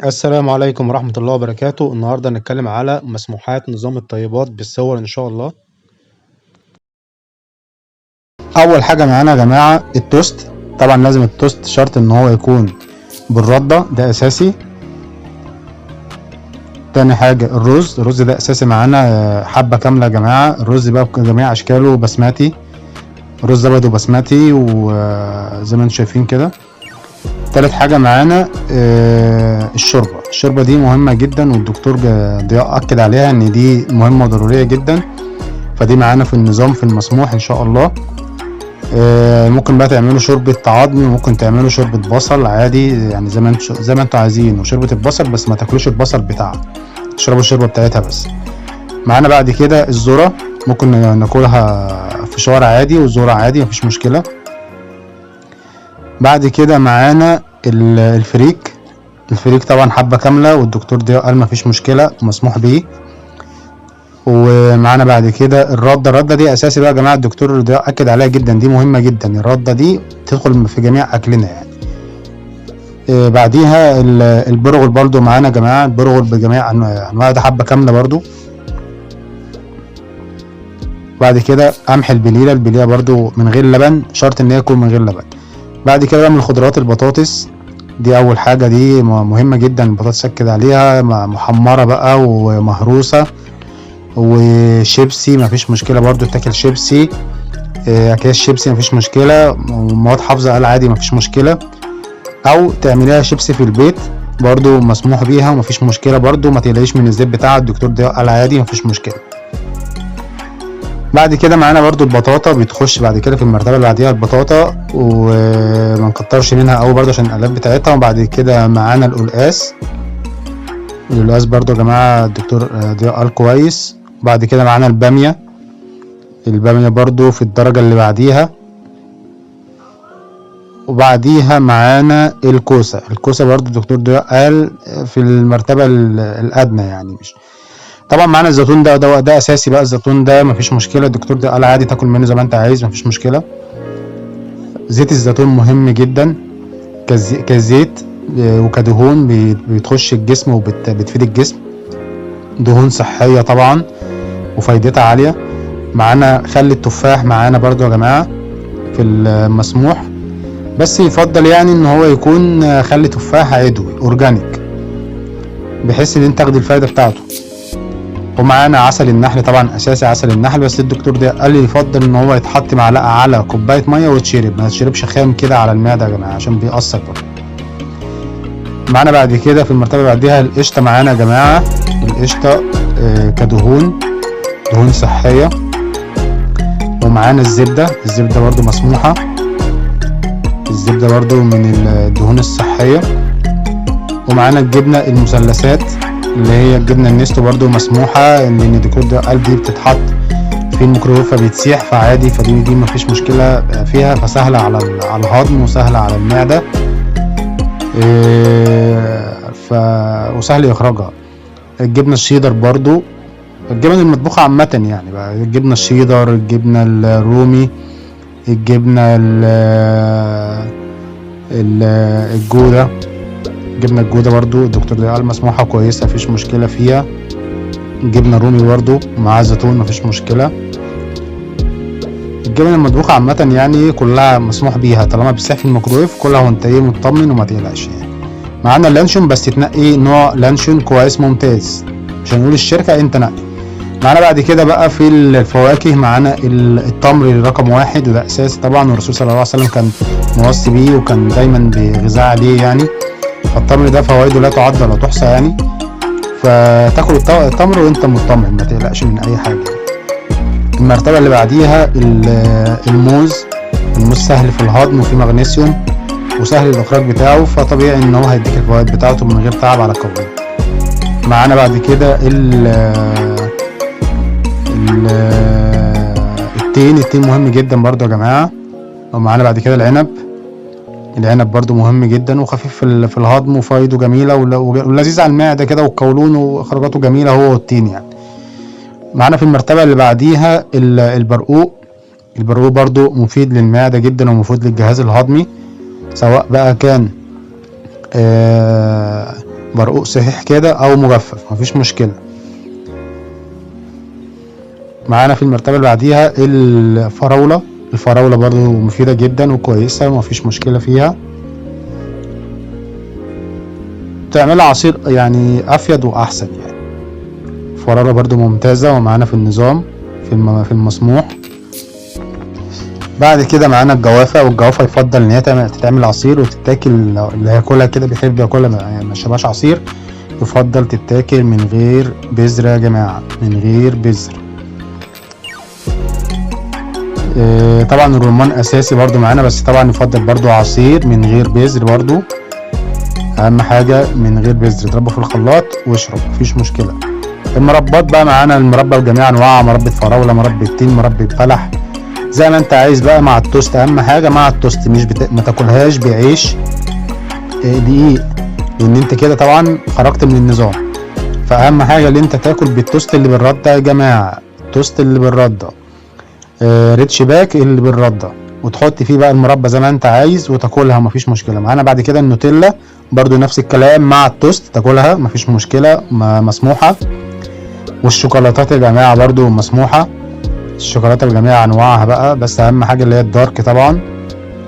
السلام عليكم ورحمة الله وبركاته. النهاردة هنتكلم على مسموحات نظام الطيبات بالصور إن شاء الله. أول حاجة معانا يا جماعة التوست. طبعا لازم التوست شرط إن هو يكون بالردة، ده أساسي. تاني حاجة الرز ده أساسي معانا، حبة كاملة يا جماعة. الرز بقى بجميع أشكاله، بسماتي، رز أبيض وبسماتي، وزي ما انتم شايفين كده. تالت حاجة معانا الشوربة دي مهمة جدا، والدكتور ضياء أكد عليها إن دي مهمة وضرورية جدا، فدي معانا في النظام في المسموح إن شاء الله. ممكن بقى تعملوا شوربة عظم، وممكن تعملوا شوربة بصل عادي، يعني زي ما انتوا عايزين. وشوربة البصل بس ما تاكلوش البصل بتاعها، تشربوا الشوربة بتاعتها بس. معانا بعد كده الذرة، ممكن ناكلها فشار عادي وذرة عادي مفيش مشكلة. بعد كده معانا الفريك طبعا حبة كاملة، والدكتور ده قال مفيش مشكلة مسموح بيه. ومعانا بعد كده الردة دي اساسي بقى يا جماعة، الدكتور ده اكد عليها جدا، دي مهمة جدا. الردة دي تدخل في جميع اكلنا يعني. بعديها البرغل برضو معانا يا جماعة، البرغل بجميع انواع ده حبة كاملة برضو. بعد كده قمح البليلة برضو من غير لبن، شرط ان هي يكون من غير لبن. بعد كده من الخضروات البطاطس، دي اول حاجة، دي مهمة جدا. البطاطس اكد عليها محمرة بقى ومهروسة، وشيبسي مفيش مشكلة برضو تاكل شيبسي، اكياس شيبسي مفيش مشكلة. ومواد حافظة قال عادي مفيش مشكلة، او تعمليها شيبسي في البيت برضو مسموح بيها ومفيش مشكلة برضو. ما تقلقيش من الزيت بتاع الدكتور ده قال عادي مفيش مشكلة. بعد كده معانا برضو البطاطا، بتخش بعد كده في المرتبة اللي بعديها البطاطا، وما نكترش منها قوي برضو عشان الالات بتاعتها. وبعد كده معانا القلقاس برضو يا جماعة الدكتور ده قال كويس. بعد كده معانا البامية برضو في الدرجة اللي بعديها. وبعديها معانا الكوسة برضو الدكتور ده قال في المرتبة الأدنى يعني. مش طبعا معانا الزيتون ده أساسي بقى. الزيتون ده مفيش مشكلة، الدكتور ده قال عادي تاكل منه زي ما انت عايز مفيش مشكلة. زيت الزيتون مهم جدا كزيت وكدهون، بتخش الجسم وبتفيد الجسم، دهون صحية طبعا وفايدتها عالية. معانا خل التفاح معانا برضو يا جماعة في المسموح، بس يفضل يعني ان هو يكون خل تفاح عضوي اورجانيك، بحيث ان انت تاخد الفايدة بتاعته. ومعانا عسل النحل طبعا اساسي، عسل النحل، بس الدكتور ده قال لي يفضل ان هو يتحط معلقة على كوباية مية ويتشرب، ما تشربش خام كده على المعدة يا جماعة عشان بيأثر برضه. معانا بعد كده في المرتبة بعديها القشطة معانا يا جماعة. القشطة كدهون، دهون صحية. ومعانا الزبدة برضو مسموحة، الزبدة برضو من الدهون الصحية. ومعانا الجبنة المثلثات اللي هي الجبنة النستو برضو مسموحة، لان الدكتور ده قال دي بتتحط في الميكروويف فبتسيح فعادي، فدي مفيش مشكلة فيها، فسهلة على الهضم وسهلة على المعدة، وسهل اخراجها. الجبنة الشيدر برضو، الجبن المطبوخة عامة يعني بقى، الجبنة الشيدر، الجبنة الرومي، الجبنة الجودة. الجبنة الجودة برضو الدكتور ده قال مسموحة كويسة مفيش مشكلة فيها. الجبنة الرومي برضو مع زيتون مفيش مشكلة. الجبن المطبوخة عامة يعني كلها مسموح بيها طالما بتسيح في الميكرويف، كلها وانت مطمن وما تقلقش يعني. معانا اللانشون، بس تنقي نوع لانشون كويس ممتاز عشان نقول الشركة انت نقي. معانا بعد كده بقى في الفواكه، معانا التمر رقم 1، وده اساسي طبعا، والرسول صلى الله عليه وسلم كان موصي بيه وكان دايما بيغذى عليه يعني. فالتمر ده فوائده لا تعد ولا تحصى يعني، فتاكل التمر وانت مطمن ما تقلقش من اي حاجه. المرتبه اللي بعديها الموز سهل في الهضم وفيه مغنيسيوم وسهل الاخراج بتاعه، فطبيعي ان هو هيديك الفوائد بتاعته من غير تعب على القولون. معانا بعد كده التين مهم جدا برضو يا جماعة. ومعانا بعد كده العنب برضو مهم جدا وخفيف في الهضم وفايده جميلة ولذيذ على المعدة كده، والقولون وخرجاته جميلة هو والتين يعني. معانا في المرتبة اللي بعديها البرقوق برضو مفيد للمعدة جدا ومفيد للجهاز الهضمي، سواء بقى كان برقوق صحيح كده او مجفف مفيش مشكلة. معانا في المرتبة اللي بعديها الفراولة. الفراولة برضو مفيدة جدا وكويسة ومفيش مشكلة فيها، تعملها عصير يعني افيد واحسن يعني. الفراولة برضو ممتازة ومعانا في النظام في المسموح. بعد كده معانا الجوافة، والجوافة يفضل ان هي تتعمل عصير وتتاكل، اللي هياكلها كده بيحب ياكلها يعني ما يشربهاش عصير، يفضل تتاكل من غير بذر يا جماعة، من غير بذر. طبعا الرمان اساسي برضو معانا، بس طبعا يفضل برضو عصير من غير بذر برضو، اهم حاجة من غير بذر، اضربه في الخلاط واشرب مفيش مشكلة. المربات بقى معانا المربى بجميع انواعها، مربى فراولة، مربى تين، مربى بلح، زي ما انت عايز بقى مع التوست. اهم حاجة مع التوست مش ما تاكلهاش بعيش دقيق، لان انت كده طبعا خرجت من النظام. فاهم حاجة اللي انت تاكل بالتوست اللي بالردة يا جماعة، التوست اللي بالردة، ريتش باك اللي بالردة، وتحط فيه بقى المربى زي ما انت عايز وتاكلها مفيش مشكلة. معانا بعد كده النوتيلا برضو نفس الكلام مع التوست تاكلها مفيش مشكلة، مسموحة. والشوكولاتات يا جماعة برضو مسموحة، الشوكولاتة بجميع انواعها بقى، بس اهم حاجة اللي هي الدارك طبعا،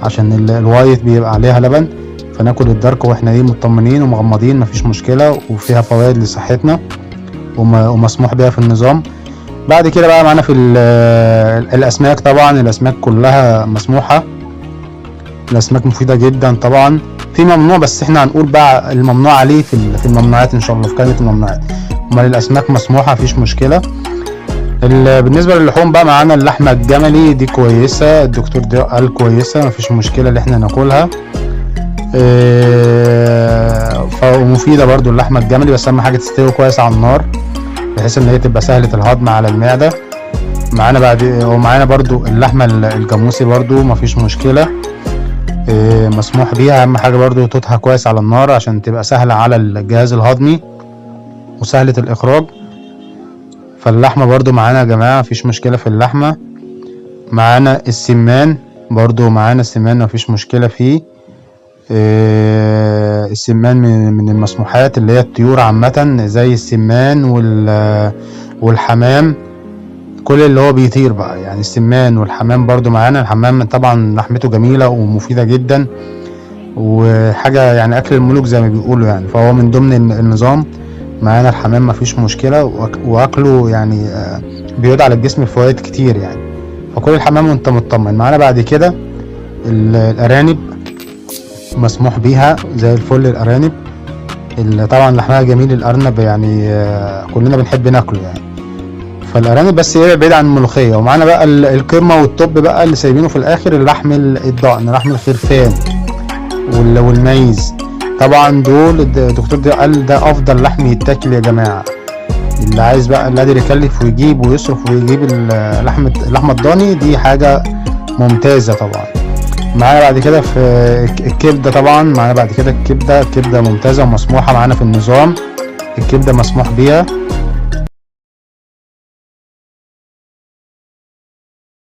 عشان الوايت بيبقى عليها لبن، فناكل الدارك واحنا ايه مطمنين ومغمضين مفيش مشكلة، وفيها فوائد لصحتنا ومسموح بيها في النظام. بعد كده بقى معانا في الاسماك، طبعا الاسماك كلها مسموحة، الاسماك مفيدة جدا طبعا. في ممنوع بس احنا هنقول بقى الممنوع عليه في الممنوعات ان شاء الله، في كلمة الممنوعات. امال الاسماك مسموحة مفيش مشكلة. بالنسبة للحوم بقى معانا اللحمة الجملي دي كويسة، الدكتور ده قال كويسة مفيش مشكلة اللي احنا ناكلها، فمفيدة برضو اللحمة الجملي، بس اهم حاجة تستوي كويس على النار بحيث ان هي تبقى سهلة الهضم على المعدة. ومعانا برضو اللحمة الجاموسي برضو مفيش مشكلة، مسموح بيها، اهم حاجة برضو تطهى كويس على النار عشان تبقى سهلة على الجهاز الهضمي وسهلة الاخراج. فاللحمة برضو معانا يا جماعة مفيش مشكلة في اللحمة. معانا السمان برضو، معانا السمان مفيش مشكلة فيه، السمان من المسموحات اللي هي الطيور عامة، زي السمان والحمام، كل اللي هو بيطير بقى يعني السمان والحمام برضو معانا. الحمام طبعا لحمته جميلة ومفيدة جدا وحاجة يعني اكل الملوك زي ما بيقولوا يعني، فهو من ضمن النظام معانا الحمام مفيش مشكلة، واكله يعني بيعود على الجسم فوائد كتير يعني، فكل الحمام وانت مطمن. معانا بعد كده الارانب مسموح بيها زي الفل، الارانب اللي طبعا لحمها جميل، الارنب يعني كلنا بنحب ناكله يعني، فالارانب بس ايه بعيد عن الملوخية. ومعانا بقى القمة والطب بقى اللي سايبينه في الاخر، اللحم الضأن، لحم الخرفان والميز، طبعا دول الدكتور ده قال ده افضل لحم يتاكل يا جماعة. اللي عايز بقى اللي قادر يكلف ويجيب ويصرف ويجيب اللحمة الضاني دي حاجة ممتازة طبعا. معانا بعد كده في الكبدة، طبعا معانا بعد كده الكبدة ممتازة ومسموحة معانا في النظام، الكبدة مسموح بيها